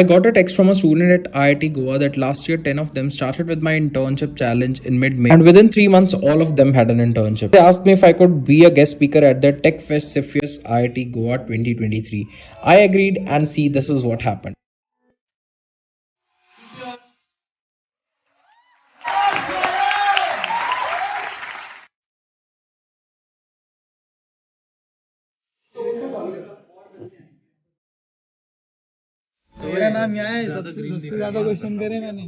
I got a text from a student at IIT Goa that last year 10 of them started with my internship challenge in mid-May, and within 3 months all of them had an internship. They asked me if I could be a guest speaker at their Tech Fest CIFIUS IIT Goa 2023. I agreed, and see, this is what happened. मेरा नाम यहाँ है, सबसे ज्यादा question करे मैंने।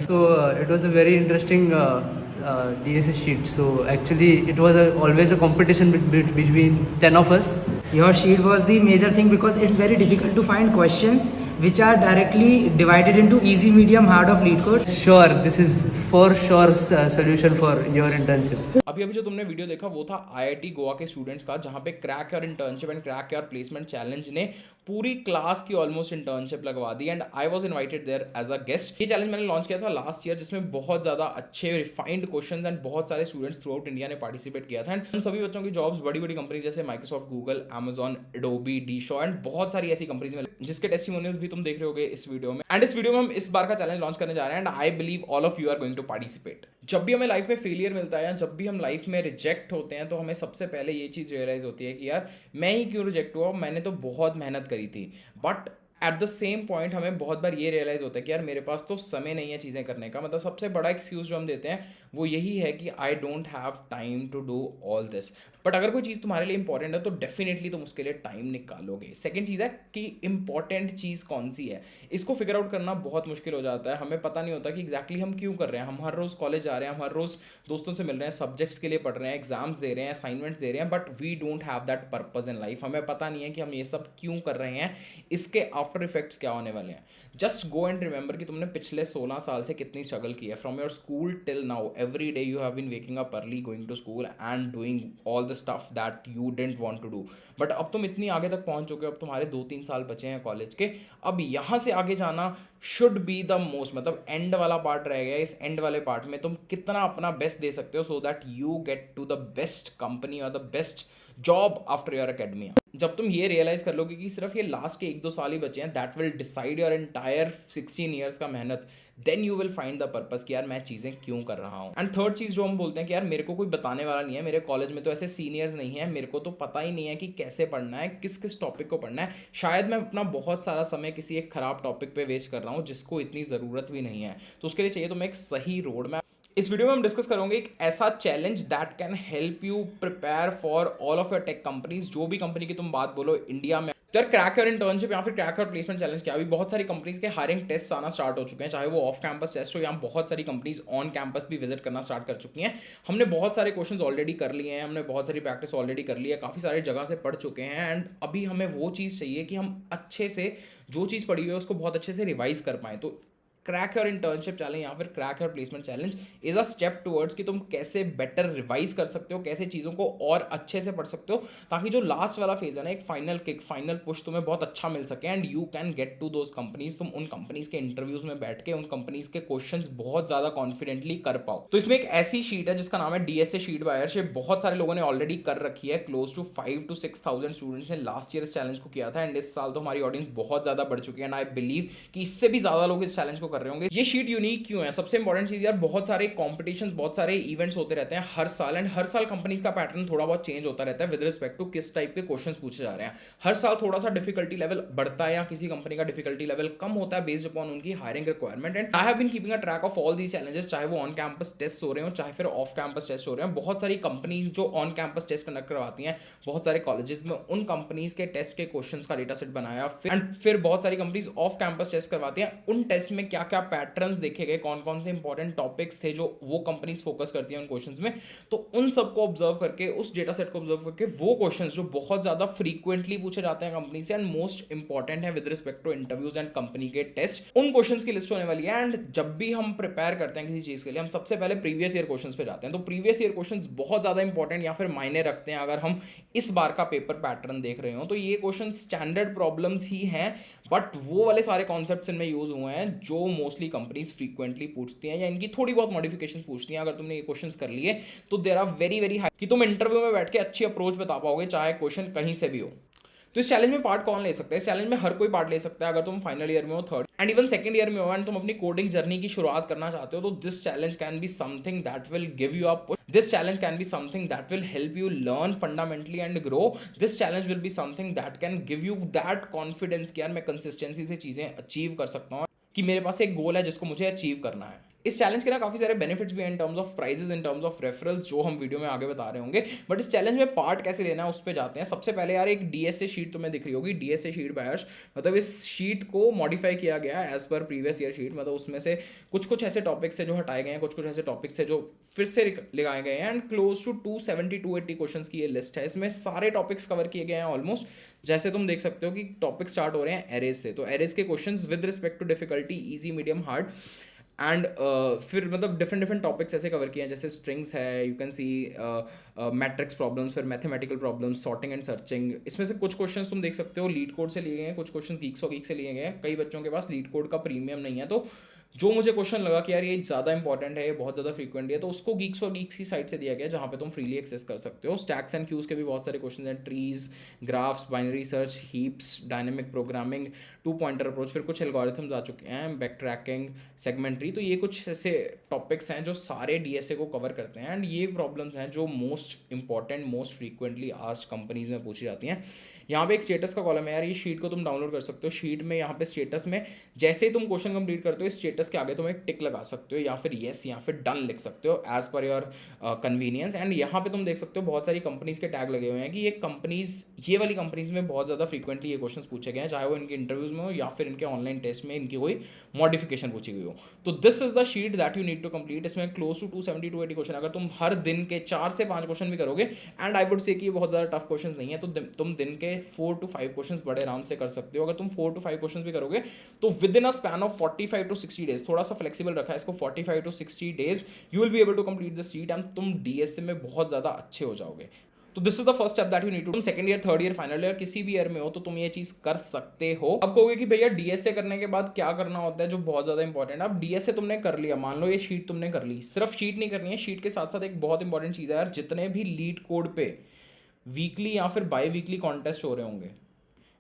So it was a very interesting DSS sheet. So actually, it was always a competition between 10 of us. Your sheet was the major thing because it's very difficult to find questions which are directly divided into easy, medium, hard of lead code. Sure, this is for sure solution for your internship. अभी जो तुमने video देखा वो था IIT Goa के students का, जहाँ पे crack your internship and crack your placement challenge ने पूरी क्लास की ऑलमोस्ट इंटर्नशिप लगवा दी, and I was invited there as a guest. ये चैलेंज मैंने लॉन्च किया था लास्ट ईयर, जिसमें बहुत ज़्यादा अच्छे रिफाइंड क्वेश्चंस एंड बहुत सारे स्टूडेंट्स थ्रू आउट इंडिया ने पार्टिसिपेट किया था। एंड उन सभी बच्चों की जॉब्स बड़ी बड़ी कंपनी जैसे Microsoft, Google, Amazon, Adobe, DE Shaw and बहुत सारी ऐसी कंपनीज में, जिसके टेस्टिमोनियल्स भी तुम देख रहे होगे इस वीडियो में। एंड इस वीडियो में हम इस बार का चैलेंज लॉन्च करने जा रहे हैं, and I believe all of you are going to participate. जब भी हमें लाइफ में फेलियर मिलता है या जब भी हम लाइफ में रिजेक्ट होते हैं, तो हमें सबसे पहले ये चीज़ रियलाइज होती है कि यार मैं ही क्यों रिजेक्ट हुआ, मैंने तो बहुत मेहनत करी थी। But at the same point हमें बहुत बार ये रियलाइज होता है कि यार मेरे पास तो समय नहीं है चीज़ें करने का। मतलब सबसे बड़ा एक्सक्यूज जो हम देते हैं वो यही है कि I don't have time to do all this. But अगर कोई चीज़ तुम्हारे लिए इंपॉर्टेंट है तो डेफिनेटली तुम उसके लिए टाइम निकालोगे। सेकेंड चीज़ है कि इंपॉर्टेंट चीज़ कौन सी है, इसको फिगर आउट करना बहुत मुश्किल हो जाता है। हमें पता नहीं होता कि एग्जैक्टली हम क्यों कर रहे हैं। हम हर रोज़ कॉलेज जा रहे हैं, हम हर रोज़ दोस्तों से मिल रहे हैं, सब्जेक्ट्स के लिए पढ़ रहे हैं, एग्जाम्स दे रहे हैं, असाइनमेंट्स दे रहे हैं, but we don't have that purpose in life. हमें पता नहीं है कि हम ये सब क्यों कर रहे हैं, इसके आफ्टर इफेक्ट्स क्या होने वाले हैं। जस्ट गो एंड रिमेंबर कि तुमने पिछले 16 साल से कितनी स्ट्रगल की है। From your school till now every day you have been waking up early, going to school and doing all the stuff that you didn't want to do. But अब तुम इतनी आगे तक पहुंच चुके हो, अब तुम्हारे 2-3 साल बचे हैं कॉलेज के। अब यहाँ से आगे जाना शुड बी द मोस्ट, मतलब एंड वाला पार्ट रह गया। इस एंड वाले पार्ट में तुम कितना अपना बेस्ट दे सकते हो so that you get to the best company और the best job after your academy. जब तुम ये रियलाइज कर लोगे कि सिर्फ ये लास्ट के 1-2 साल ही बचे हैं, that will decide your entire 16 years का मेहनत, then you will find the purpose कि यार मैं चीज़ें क्यों कर रहा हूँ। एंड थर्ड चीज़ जो हम बोलते हैं कि यार मेरे को कोई बताने वाला नहीं है, मेरे कॉलेज में तो ऐसे सीनियर्स नहीं है, मेरे को तो पता ही नहीं है कि कैसे पढ़ना है, किस किस टॉपिक को पढ़ना है। शायद मैं अपना बहुत सारा समय किसी एक खराब टॉपिक पे वेस्ट कर रहा हूँ जिसको इतनी ज़रूरत भी नहीं है। तो उसके लिए चाहिए तुम्हें एक सही रोड मैप। इस वीडियो में हम डिस्कस करेंगे एक ऐसा challenge that can help you prepare for all of your tech companies. जो भी कंपनी की तुम बात बोलो इंडिया में, तो यार क्रैक योर इंटर्नशिप या फिर क्रैक योर प्लेसमेंट चैलेंज क्या, अभी बहुत सारी कंपनीज के हायरिंग टेस्ट आना स्टार्ट हो चुके हैं, चाहे वो ऑफ कैंपस टेस्ट हो या बहुत सारी कंपनीज ऑन कैंपस भी विजिट करना स्टार्ट कर चुकी हैं। हमने बहुत सारे क्वेश्चंस ऑलरेडी कर लिए हैं, हमने बहुत सारी प्रैक्टिस ऑलरेडी कर ली है, काफ़ी सारी जगह से पढ़ चुके हैं। एंड अभी हमें वो चीज़ चाहिए कि हम अच्छे से जो चीज़ पढ़ी हुई है उसको बहुत अच्छे से रिवाइज कर पाएँ। तो क्रैक योर इंटर्नशिप चैलेंज या फिर crack your placement challenge is a step towards कि तुम कैसे बेटर रिवाइज कर सकते हो, कैसे चीज़ों को और अच्छे से पढ़ सकते हो, ताकि जो लास्ट वाला फेज है ना, एक फाइनल किक, फाइनल पुश तुम्हें बहुत अच्छा मिल सके and you can get to those companies. तुम उन कंपनीज के इंटरव्यूज में बैठ के उन कंपनीज के क्वेश्चंस बहुत ज़्यादा कॉन्फिडेंटली कर पाओ। तो इसमें एक ऐसी शीट है जिसका नाम है डीएसए शीट बाय अर्श। बहुत सारे लोगों ने ऑलरेडी कर रखी है, क्लोज टू 5,000 to 6,000 स्टूडेंट्स ने लास्ट ईयर इस चैलेंज को किया था। एंड इस साल तो हमारी ऑडियंस बहुत ज़्यादा बढ़ चुकी है एंड आई बिलीव कि इससे भी ज़्यादा लोग इस चैलेंज को कर रहे होंगे। ये शीट यूनिक क्यों है? सबसे इंपॉर्टेंट चीज यार, बहुत सारे कॉम्पिटिशंस, बहुत सारे इवेंट्स होते रहते हैं हर साल, एंड हर साल कंपनीज का पैटर्न थोड़ा बहुत चेंज होता रहता है विद रिस्पेक्ट टू किस टाइप के क्वेश्चंस पूछे जा रहे हैं। हर साल थोड़ा सा डिफिकल्टी लेवल बढ़ता है या किसी कंपनी का डिफिकल्टी लेवल कम होता है बेस्ड अपॉन उनकी hiring requirement. And I have been keeping a track of all these challenges, चाहे वो ऑन कैंपस टेस्ट हो रहे हो चाहे फिर ऑफ कैंपस टेस्ट हो रहे हैं। बहुत सारी कंपनीज जो ऑन कैंपस टेस्ट कंडक्ट करवाती हैं बहुत सारे कॉलेजेस में, उन कंपनीज के टेस्ट के क्वेश्चंस का डेटा सेट बनाया। फिर बहुत सारी कंपनीज ऑफ कैंपस टेस्ट करवाती हैं, उन टेस्ट में क्या क्या पैटर्न्स देखे गए, कौन कौन से इंपॉर्टेंट टॉपिक्स थे जो वो कंपनीज फोकस करती हैं उन क्वेश्चंस में। तो उन सबको ऑब्जर्व करके, उस डेटा सेट को ऑब्जर्व करके, वो क्वेश्चंस जो बहुत ज्यादा फ्रीक्वेंटली पूछे जाते हैं कंपनी से एंड मोस्ट इंपॉर्टेंट है with respect to interviews and company के टेस्ट, उन क्वेश्चंस की लिस्ट होने वाली है। एंड जब भी हम प्रिपेयर करते हैं किसी चीज के लिए, हम सबसे पहले प्रीवियस ईयर क्वेश्चंस पे जाते हैं। तो प्रीवियस ईयर क्वेश्चंस बहुत ज्यादा इंपॉर्टेंट या फिर मायने रखते हैं अगर हम इस बार का पेपर पैटर्न देख रहे हो। तो ये क्वेश्चन स्टैंडर्ड प्रॉब्लम्स ही हैं, बट वो वाले सारे कॉन्सेप्ट्स इनमें यूज हुए हैं जो मोस्टली कंपनीज फ्रीक्वेंटली पूछती हैं या इनकी थोड़ी बहुत मॉडिफिकेशन पूछती हैं। अगर तुमने ये क्वेश्चंस कर लिए तो there are very very high कि तुम इंटरव्यू में बैठ के अच्छी अप्रोच बता पाओगे, चाहे क्वेश्चन कहीं से भी हो। तो इस चैलेंज में पार्ट कौन ले सकता है? इस चैलेंज में हर कोई पार्ट ले सकता है। अगर तुम फाइनल ईयर में हो, third and even second year में हो एंड तुम अपनी कोडिंग जर्नी की शुरुआत करना चाहते हो, तो this challenge can be something that will give you a push. This challenge can be something that will help you learn fundamentally and grow. This challenge will be something that can give you that confidence कि यार मैं consistency से चीजें achieve कर सकता हूँ, कि मेरे पास एक गोल है जिसको मुझे अचीव करना है। इस चैलेंज के ना काफी सारे बेनिफिट्स भी हैं in terms of prizes, in terms of referrals, जो हम वीडियो में आगे बता रहे होंगे। बट इस चैलेंज में पार्ट कैसे लेना है उस पर जाते हैं। सबसे पहले यार एक डीएसए शीट तुम्हें दिख रही होगी, डीएसए शीट बायर्स, मतलब इस शीट को मॉडिफाई किया गया है as per previous year sheet. मतलब उसमें से कुछ ऐसे टॉपिक्स थे जो हटाए गए हैं, कुछ ऐसे टॉपिक्स थे जो फिर से लगाए गए हैं एंड क्लोज टू 270-280 क्वेश्चन की ये लिस्ट है। इसमें सारे टॉपिक्स कवर किए गए हैं ऑलमोस्ट। जैसे तुम देख सकते हो कि टॉपिक स्टार्ट हो रहे हैं एरेज से, तो एरेज के questions with respect to difficulty, easy, medium, hard and फिर मतलब डिफरेंट टॉपिक्स ऐसे कवर किए हैं जैसे स्ट्रिंग्स है, you can see matrix problems, फिर mathematical problems, sorting and searching. इसमें से कुछ क्वेश्चंस तुम देख सकते हो लीड कोड से लिए गए हैं, कुछ क्वेश्चंस गीक्स और गीक से लिए गए हैं। कई बच्चों के पास लीड कोड का प्रीमियम नहीं है, तो जो मुझे क्वेश्चन लगा कि यार ये ज़्यादा इंपॉर्टेंट है, ये बहुत ज़्यादा फ्रीक्वेंट है, तो उसको गीक्स और गीक्स की साइड से दिया गया जहाँ पे तुम फ्रीली एक्सेस कर सकते हो। स्टैक्स एंड क्यूज के भी बहुत सारे क्वेश्चन हैं, trees, graphs, binary search, heaps, dynamic programming, 2 pointer approach, फिर कुछ एल्गोरिथम्स आ चुके हैं, बैक ट्रैकिंग, सेगमेंट्री। तो ये कुछ ऐसे टॉपिक्स हैं जो सारे डीएसए को कवर करते हैं एंड ये प्रॉब्लम्स हैं जो most important, most frequently asked companies में पूछी जाती हैं। यहाँ पे एक स्टेटस का कॉलम है यार, ये शीट को तुम डाउनलोड कर सकते हो। शीट में यहाँ पे स्टेटस में जैसे ही तुम क्वेश्चन कंप्लीट करते हो, इस स्टेटस के आगे तुम एक टिक लगा सकते हो या फिर येस या फिर डन लिख सकते हो as per your convenience. And यहाँ पे तुम देख सकते हो बहुत सारी कंपनीज के टैग लगे हुए हैं कि ये कंपनीज, ये वाली कंपनीज में बहुत ज़्यादा फ्रीक्वेंटली ये क्वेश्चन पूछे गए हैं, चाहे वो इनके इंटरव्यूज में हो या फिर इनके ऑनलाइन टेस्ट में इनकी कोई मॉडिफिकेशन पूछी गई हो। तो this is the sheet that you need to complete. इसमें क्लोज टू 270-280 क्वेश्चन। अगर तुम हर दिन के 4 से 5 क्वेश्चन भी करोगे, एंड आई वुड से कि ये बहुत ज़्यादा टफ क्वेश्चन नहीं है, तो तुम दिन के 4 to 5 क्वेश्चंस बड़े आराम से कर सकते हो। अगर तुम 4 to 5 क्वेश्चंस भी करोगे तो within a span of 45 to 60 days, थोड़ा सा फ्लेक्सिबल रखा है इसको, 45 to 60 days you will be able to complete the sheet and तुम डीएसए में बहुत ज़्यादा अच्छे हो जाओगे। तो this is the first step that you need to. तुम second year, third year, final year किसी भी ईयर में हो तो तुम ये चीज कर सकते हो। अब कहोगे कि भैया डीएसए करने के बाद क्या करना होता है, जो बहुत ज्यादा इंपॉर्टेंट है। अब डीएसए तुमने कर लिया, मान लो ये शीट तुमने कर ली, सिर्फ शीट नहीं करनी है, शीट के साथ साथ एक बहुत इंपॉर्टेंट चीज है यार, जितने भी लीड कोड पे वीकली या फिर बाई वीकली कॉन्टेस्ट हो रहे होंगे,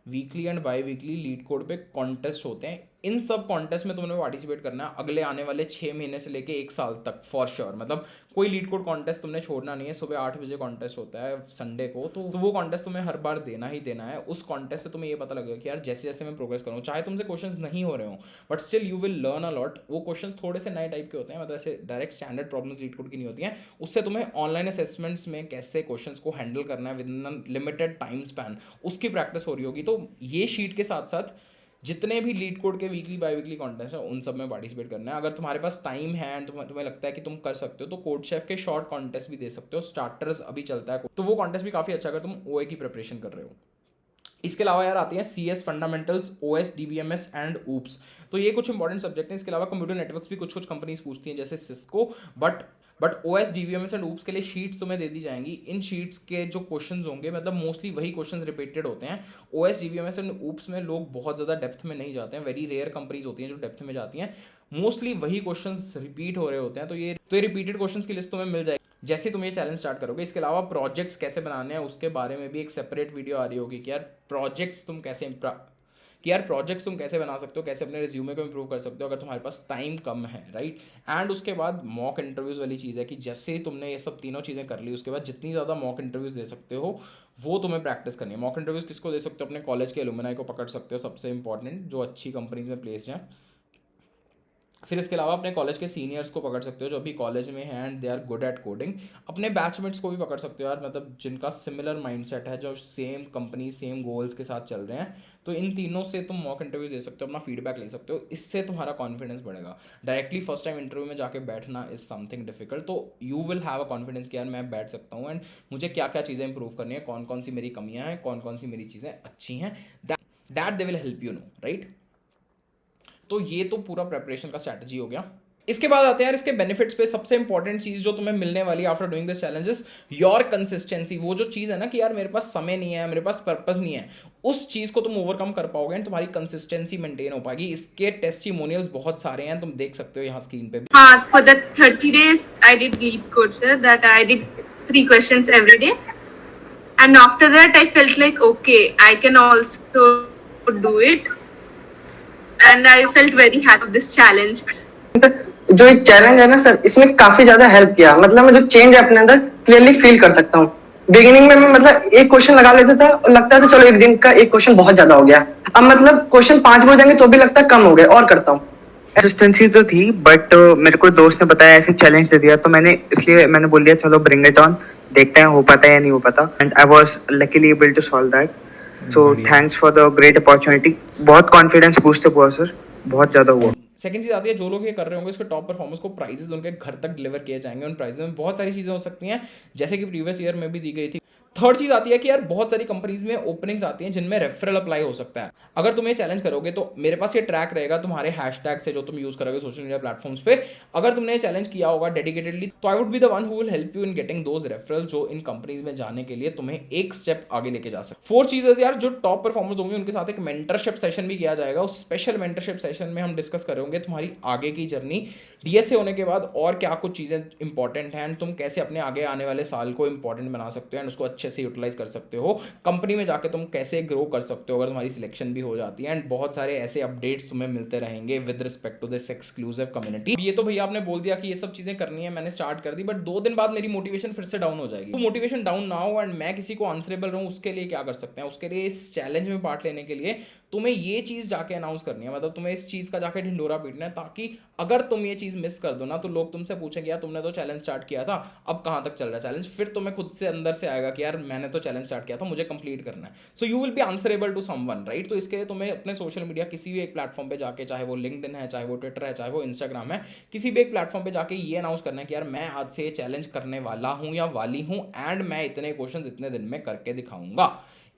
weekly and by weekly leet code पे कॉन्टेस्ट होते हैं, इन सब कॉन्टेस्ट में तुमने पार्टिसिपेट करना है अगले आने वाले 6 महीने से लेके 1 साल तक फॉर श्योर। मतलब कोई लीड कोड कॉन्टेस्ट तुमने छोड़ना नहीं है। सुबह 8 बजे कॉन्टेस्ट होता है संडे को, तो वो कॉन्टेस्ट तुम्हें हर बार देना ही देना है। उस कॉन्टेस्ट से तुम्हें ये पता लगेगा कि यार जैसे जैसे मैं प्रोग्रेस करूँ, चाहे तुमसे क्वेश्चंस नहीं हो रहे हो but still you will learn a lot. वो क्वेश्चंस थोड़े से नए टाइप के होते हैं, मतलब ऐसे direct standard problems leet code की नहीं होती हैं। उससे तुम्हें ऑनलाइन असेसमेंट्स में कैसे क्वेश्चंस को हैंडल करना है with in limited time span, उसकी प्रैक्टिस हो रही होगी। तो ये शीट के साथ साथ जितने भी लीड कोड के वीकली बाई वीकली कॉन्टेस्ट है उन सब में पार्टिसिपेट करना है। अगर तुम्हारे पास टाइम है एंड तुम्हें लगता है कि तुम कर सकते हो तो कोड शेफ के शॉर्ट कॉन्टेस्ट भी दे सकते हो। स्टार्टर्स अभी चलता है, तो वो कॉन्टेस्ट भी काफ़ी अच्छा अगर तुम ओए की प्रिपरेशन कर रहे हो। इसके अलावा यार आती हैं CS fundamentals, OS, DBMS and oops. तो ये कुछ इंपॉर्टेंट सब्जेक्ट हैं। इसके अलावा कंप्यूटर नेटवर्क्स भी कुछ कंपनीज पूछती हैं जैसे Cisco, but OS, DBMS and oops के लिए शीट्स तुम्हें दे दी जाएंगी। इन शीट्स के जो क्वेश्चंस होंगे, मतलब मोस्टली वही क्वेश्चंस रिपीटेड होते हैं। OS, DBMS एंड ऊप्स में लोग बहुत ज़्यादा डेप्थ में नहीं जाते हैं, वेरी रेयर कंपनीज होती हैं जो डेप्थ में जाती हैं। मोस्टली वही क्वेश्चंस रिपीट हो रहे होते हैं, तो ये रिपीटेड क्वेश्चंस की लिस्ट तुम्हें मिल जाएगी जैसे तुम ये चैलेंज स्टार्ट करोगे। इसके अलावा प्रोजेक्ट्स कैसे बनाने हैं उसके बारे में भी एक सेपरेट वीडियो आ रही होगी कि यार प्रोजेक्ट्स तुम कैसे बना सकते हो, कैसे अपने रिज्यूमे को इंप्रूव कर सकते हो अगर तुम्हारे पास टाइम कम है, राइट। एंड उसके बाद मॉक इंटरव्यूज़ वाली चीज़ है कि जैसे ही तुमने ये सब तीनों चीज़ें कर ली, उसके बाद जितनी ज़्यादा मॉक इंटरव्यूज़ दे सकते हो वो तुम्हें प्रैक्टिस करनी है। मॉक इंटरव्यूज़ किसको दे सकते हो? अपने कॉलेज के एलुमनाई को पकड़ सकते हो, सबसे इंपॉर्टेंट जो अच्छी कंपनीज में प्लेस्ड हैं। फिर इसके अलावा अपने कॉलेज के सीनियर्स को पकड़ सकते हो जो अभी कॉलेज में हैं and they are good at coding. अपने बैचमेट्स को भी पकड़ सकते हो यार, मतलब जिनका सिमिलर माइंडसेट है, जो सेम कंपनी सेम गोल्स के साथ चल रहे हैं। तो इन तीनों से तुम मॉक इंटरव्यूज दे सकते हो, अपना फीडबैक ले सकते हो, इससे तुम्हारा कॉन्फिडेंस बढ़ेगा। डायरेक्टली फर्स्ट टाइम इंटरव्यू में जाके बैठना इज समथिंग डिफिकल्ट, तो you will have a confidence कि यार मैं बैठ सकता हूँ एंड मुझे क्या क्या चीज़ें इंप्रूव करनी है, कौन कौन सी मेरी कमियाँ हैं, कौन कौन सी मेरी चीज़ें अच्छी हैं, that they will help you know, right. तो ये तो पूरा प्रेपरेशन का स्ट्रैटेजी हो गया। इसके बाद आते हैं यार इसके बेनिफिट्स पे। सबसे इंपॉर्टेंट चीज जो तुम्हें मिलने वाली है after doing this challenges, your consistency. वो जो चीज है ना कि यार मेरे पास समय नहीं है, मेरे पास पर्पस नहीं है, उस चीज को तुम ओवरकम कर पाओगे एंड तुम्हारी कंसिस्टेंसी मेंटेन हो पाएगी। इसके टेस्टिमोनियल्स बहुत सारे हैं, तुम देख सकते हो यहाँ स्क्रीन पे भी। For the 30 days, I did lead course that I did 3 questions every day. And after that, I felt like, okay, I can also do it. And I felt very happy with this challenge. जो एक challenge है ना sir, इसमें काफी ज्यादा help किया। मतलब मैं जो चेंज है अपने अंदर क्लियरली फील कर सकता हूँ। बिगिनिंग में मैं मतलब एक क्वेश्चन लगा लेता था और लगता था चलो एक दिन का एक क्वेश्चन बहुत ज्यादा हो गया। अब मतलब क्वेश्चन 5 हो जाएंगे तो भी लगता है कम हो गए, और करता हूँ। कंसिस्टेंसी तो थी, बट मेरे को दोस्त ने बताया, ऐसे चैलेंज दे दिया, तो इसलिए मैंने बोल दिया चलो ब्रिंग इट ऑन, देखते हैं हो पाता है या नहीं हो पाता। And I was luckily able to solve that, so thanks for the great opportunity. बहुत कॉन्फिडेंस बूस्ट हुआ सर, बहुत ज्यादा हुआ। सेकंड चीज आती है, जो लोग ये कर रहे होंगे इसके टॉप परफॉर्मर्स को प्राइजेस उनके घर तक डिलीवर किए जाएंगे। उन प्राइजेस में बहुत सारी चीजें हो सकती हैं जैसे कि प्रीवियस ईयर में भी दी गई थी। थर्ड चीज आती है कि यार बहुत सारी कंपनीज में ओपनिंग्स आती हैं जिनमें रेफरल अप्लाई हो सकता है। अगर तुम ये चैलेंज करोगे तो मेरे पास ये ट्रैक रहेगा तुम्हारे हैशटैग से जो तुम यूज करोगे सोशल मीडिया प्लेटफॉर्म्स पे। अगर तुमने ये चैलेंज किया होगा डेडिकेटेडली तो I would be the one who will help you in getting those referral जो इन कंपनीज में जाने के लिए तुम्हें एक स्टेप आगे लेके जा सकते। फोर्थ चीज है यार, जो टॉप परफॉर्मर्स होंगे उनके साथ एक मेंटरशिप सेशन भी किया जाएगा। उस स्पेशल मेंटरशिप सेशन में हम डिस्कस करेंगे तुम्हारी आगे की जर्नी, डीएसए होने के बाद और क्या कुछ चीजें इंपॉर्टेंट हैं, तुम कैसे अपने आगे आने वाले साल को इंपॉर्टेंट बना सकते हो एंड उसको अच्छे से यूटिलाइज कर सकते हो। कंपनी में जाके तुम कैसे ग्रो कर सकते हो अगर तुम्हारी सिलेक्शन भी हो जाती है। एंड बहुत सारे ऐसे अपडेट्स तुम्हें मिलते रहेंगे with respect to this exclusive community. ये तो भैया आपने बोल दिया कि ये सब चीजें करनी है, मैंने स्टार्ट कर दी, बट 2 दिन बाद मेरी मोटिवेशन फिर से डाउन हो जाएगी। तो मोटिवेशन डाउन ना हो एंड मैं किसी को आंसरेबल रहूं, उसके लिए क्या कर सकते हैं? उसके लिए इस चैलेंज में पार्ट लेने के लिए तुम्हें ये चीज जाके अनाउंस करनी है, मतलब तुम्हें इस चीज का जाके ढिंडोरा पीटना है, ताकि अगर तुम ये चीज मिस कर दो ना तो लोग तुमसे पूछेंगे यार तुमने तो चैलेंज स्टार्ट किया था, अब कहां तक चल रहा है चैलेंज। फिर तुम्हें खुद से अंदर से आएगा कि यार मैंने तो चैलेंज स्टार्ट किया था, मुझे कंप्लीट करना है। So you will be answerable to someone, right? तो इसके लिए तुम्हें अपने सोशल मीडिया किसी भी एक प्लेटफॉर्म पे जाके, चाहे वो लिंक्डइन है, चाहे वो ट्विटर है, चाहे वो इंस्टाग्राम है, किसी भी एक प्लेटफॉर्म पे जाके ये अनाउंस करना है कि यार मैं आज से ये चैलेंज करने वाला हूं या वाली हूं एंड मैं इतने क्वेश्चन इतने दिन में करके दिखाऊंगा।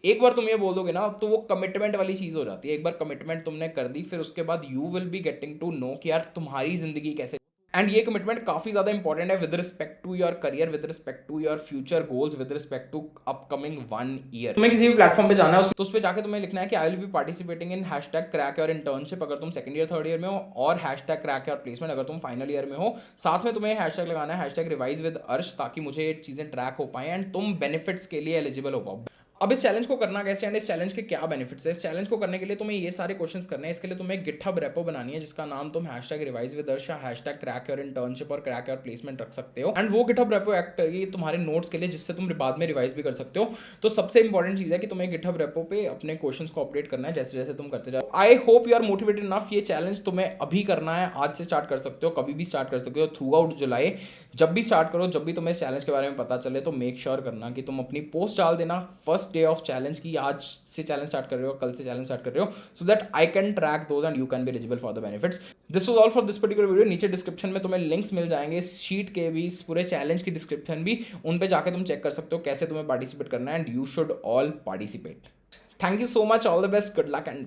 एक बार तुम ये बोल दोगे ना तो वो कमिटमेंट वाली चीज हो जाती है। एक बार कमिटमेंट तुमने कर दी, फिर उसके बाद you will be getting to know कि यार तुम्हारी जिंदगी कैसे। एंड ये कमिटमेंट काफी ज्यादा इंपॉर्टेंट है with respect to your career, with respect to your future goals, with respect to upcoming 1 year. तुम्हें किसी भी प्लेटफॉर्म पे जाना है तो उस पे जाके तुम्हें लिखना है कि I will be participating in #crack your internship अगर तुम सेकंड ईयर थर्ड ईयर में हो, और #क्रैक योर प्लेसमेंट अगर तुम फाइनल ईयर में हो। साथ में तुम्हें हैशटैग लगाना है #रिवाइज विद अर्श, ताकि मुझे ये चीजें ट्रैक हो पाए एंड तुम बेनिफिट्स के लिए एलिजिबल हो पाओ। अब इस चैलेंज को करना कैसे एंड इस चैलेंज के क्या बेनिफिट्स है? इस चैलेंज को करने के लिए तुम्हें ये सारे क्वेश्चंस करने हैं। इसके लिए तुम्हें गिटहब रेपो बनानी है जिसका नाम तुम #रिवाइज विद अर्श या #क्रैक योर इंटर्नशिप और क्रैक योर प्लेसमेंट रख सकते हो। एंड वो गिटहब रेपो एक्ट करेगी तुम्हारे नोट्स के लिए, जिससे तुम बाद में रिवाइज भी कर सकते हो। तो सबसे इंपॉर्टेंट चीज है कि तुम्हें गिटहब रेपो पे अपने क्वेश्चंस को अपडेट करना है जैसे जैसे तुम करते जाओ। I hope you are motivated enough. ये चैलेंज तुम्हें अभी करना है, आज से स्टार्ट कर सकते हो, कभी भी स्टार्ट कर सकते हो, थ्रू आउट जुलाई। जब भी स्टार्ट करो, जब भी तुम्हें इस चैलेंज के बारे में पता चले तो मेक श्योर करना कि तुम अपनी पोस्ट डाल देना फर्स्ट डे ऑफ चैलेंज, आज से चैलेंज स्टार्ट कर रहे हो, कल से चैलेंज स्टार्ट कर रहे हो, so that I can track those and you can be eligible for the benefits. This was all for this particular video. नीचे डिस्क्रिप्शन में तुम्हें लिंक्स मिल जाएंगे, इस शीट के भी, इस पूरे चैलेंज की डिस्क्रिप्शन भी, उन पे जाके तुम चेक कर सकते हो कैसे तुम्हें पार्टिसिपेट करना है and you should all participate. Thank you so much, all the best, good luck and